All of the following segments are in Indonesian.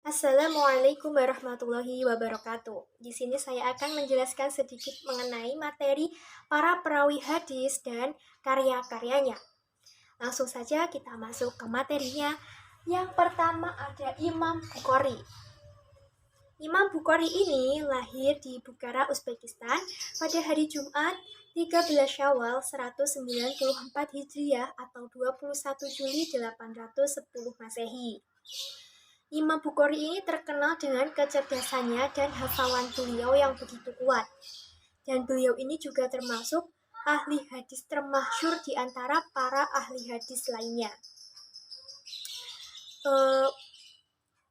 Assalamualaikum warahmatullahi wabarakatuh. Di sini saya akan menjelaskan sedikit mengenai materi para perawi hadis dan karya-karyanya. Langsung saja kita masuk ke materinya. Yang pertama ada Imam Bukhari. Imam Bukhari ini lahir di Bukhara, Uzbekistan pada hari Jumat 13 Syawal 194 Hijriah atau 21 Juli 810 Masehi. Imam Bukhari ini terkenal dengan kecerdasannya dan hafalan beliau yang begitu kuat. Dan beliau ini juga termasuk ahli hadis termasyhur di antara para ahli hadis lainnya.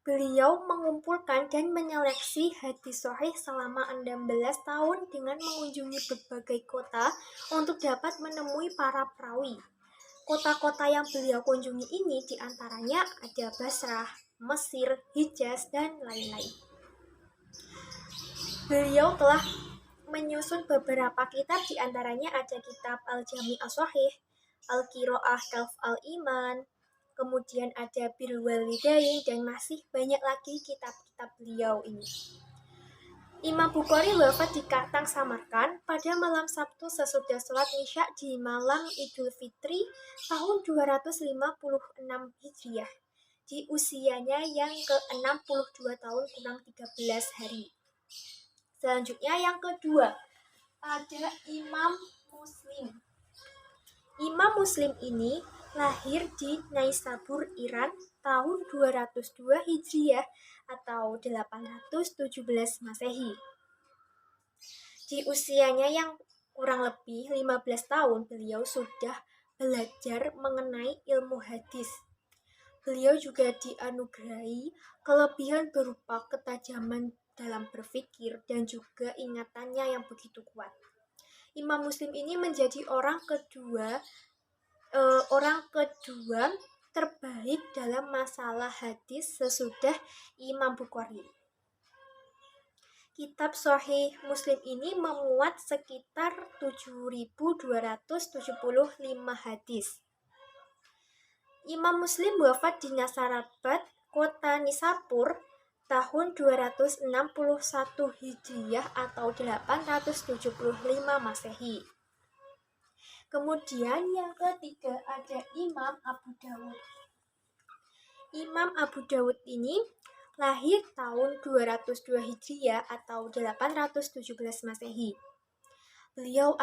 Beliau mengumpulkan dan menyeleksi hadis sahih selama 16 tahun dengan mengunjungi berbagai kota untuk dapat menemui para perawi. Kota-kota yang beliau kunjungi ini diantaranya ada Basrah, Mesir, Hijaz, dan lain-lain. Beliau telah menyusun beberapa kitab, diantaranya ada kitab Al-Jami' As-Shahih, Al-Qira'ah Khalf Al-Iman, kemudian ada Birrul Walidain, dan masih banyak lagi kitab-kitab beliau ini. Imam Bukhari wafat di Kartang, Samarkand pada malam Sabtu sesudah sholat Isya di malam Idul Fitri tahun 256 Hijriah di usianya yang ke-62 tahun kurang 13 hari. Selanjutnya yang kedua ada Imam Muslim. Imam Muslim ini lahir di Naisabur, Iran tahun 202 Hijriah atau 817 Masehi. Di usianya yang kurang lebih 15 tahun beliau sudah belajar mengenai ilmu hadis. Beliau juga dianugerahi kelebihan berupa ketajaman dalam berpikir dan juga ingatannya yang begitu kuat. Imam Muslim ini menjadi orang kedua terbaik dalam masalah hadis sesudah Imam Bukhari. Kitab Sahih Muslim ini memuat sekitar 7.275 hadis. Imam Muslim wafat di Nasarabad, kota Nisapur, tahun 261 Hijriah atau 875 Masehi. Kemudian yang ketiga ada Imam Abu Dawud. Imam Abu Dawud ini lahir tahun 202 Hijriah atau 817 Masehi. Beliau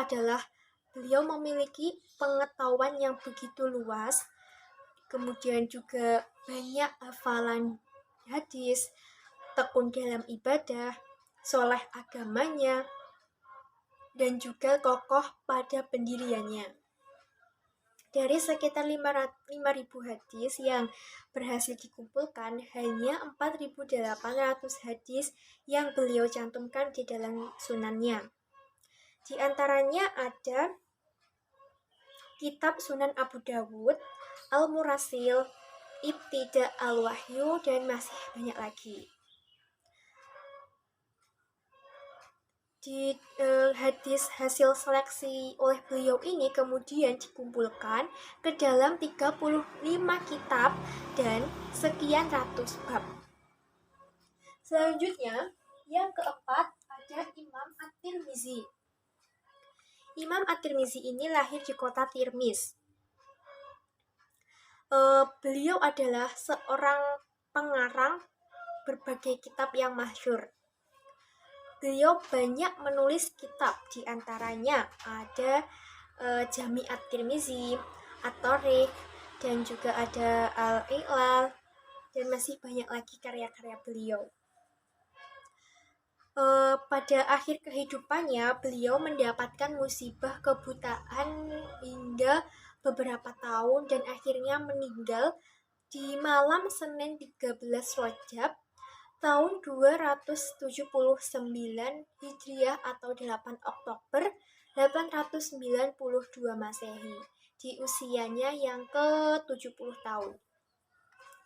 memiliki pengetahuan yang begitu luas, kemudian juga banyak hafalan hadis, tekun dalam ibadah, soleh agamanya, dan juga kokoh pada pendiriannya. Dari sekitar 5.000 hadis yang berhasil dikumpulkan, hanya 4.800 hadis yang beliau cantumkan di dalam sunannya. Di antaranya ada kitab Sunan Abu Dawud, Al-Murasil, Ibtida Al-Wahyu, dan masih banyak lagi. Di hadis hasil seleksi oleh beliau ini kemudian dikumpulkan ke dalam 35 kitab dan sekian ratus bab. Selanjutnya, yang keempat ada Imam At-Tirmizi. Imam At-Tirmizi ini lahir di kota Tirmiz. Beliau adalah seorang pengarang berbagai kitab yang masyhur. Beliau banyak menulis kitab, di antaranya ada Jami' At-Tirmizi, At-Thariq, dan juga ada Al-I'lal, dan masih banyak lagi karya-karya beliau. Pada akhir kehidupannya, beliau mendapatkan musibah kebutaan hingga beberapa tahun dan akhirnya meninggal di malam Senin 13 Rajab tahun 279 Hijriah atau 8 Oktober 892 Masehi di usianya yang ke-70 tahun.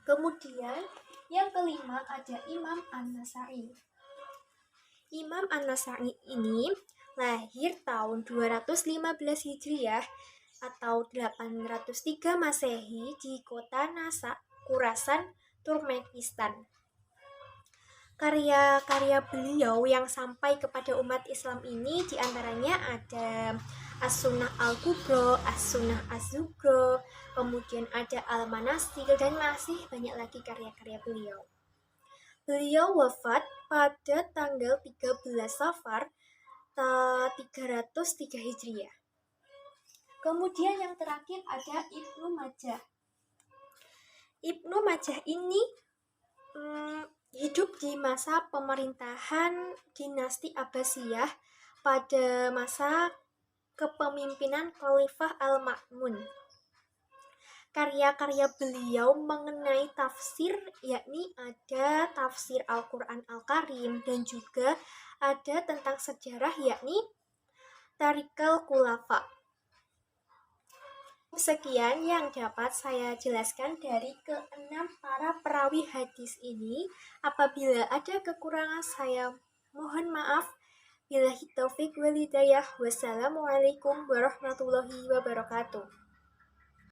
Kemudian yang kelima ada Imam An-Nasa'i. Imam An-Nasa'i ini lahir tahun 215 Hijriah atau 803 Masehi di kota Nasa, Khurasan, Turkmenistan. Karya-karya beliau yang sampai kepada umat Islam ini diantaranya ada As-Sunnah Al-Kubro, As-Sunnah Az-Zubro, kemudian ada Al-Manasil, dan masih banyak lagi karya-karya beliau. Beliau wafat pada tanggal 13 Safar 303 Hijriah. Kemudian yang terakhir ada Ibnu Majah. Ibnu Majah ini hidup di masa pemerintahan dinasti Abbasiyah pada masa kepemimpinan Khalifah Al-Ma'mun. Karya-karya beliau mengenai tafsir, yakni ada tafsir Al-Quran Al-Karim, dan juga ada tentang sejarah, yakni Tariqul Khulafa. Sekian yang dapat saya jelaskan dari keenam para perawi hadis ini. Apabila ada kekurangan, saya mohon maaf. Billahi taufik wal hidayah. Wassalamualaikum warahmatullahi wabarakatuh.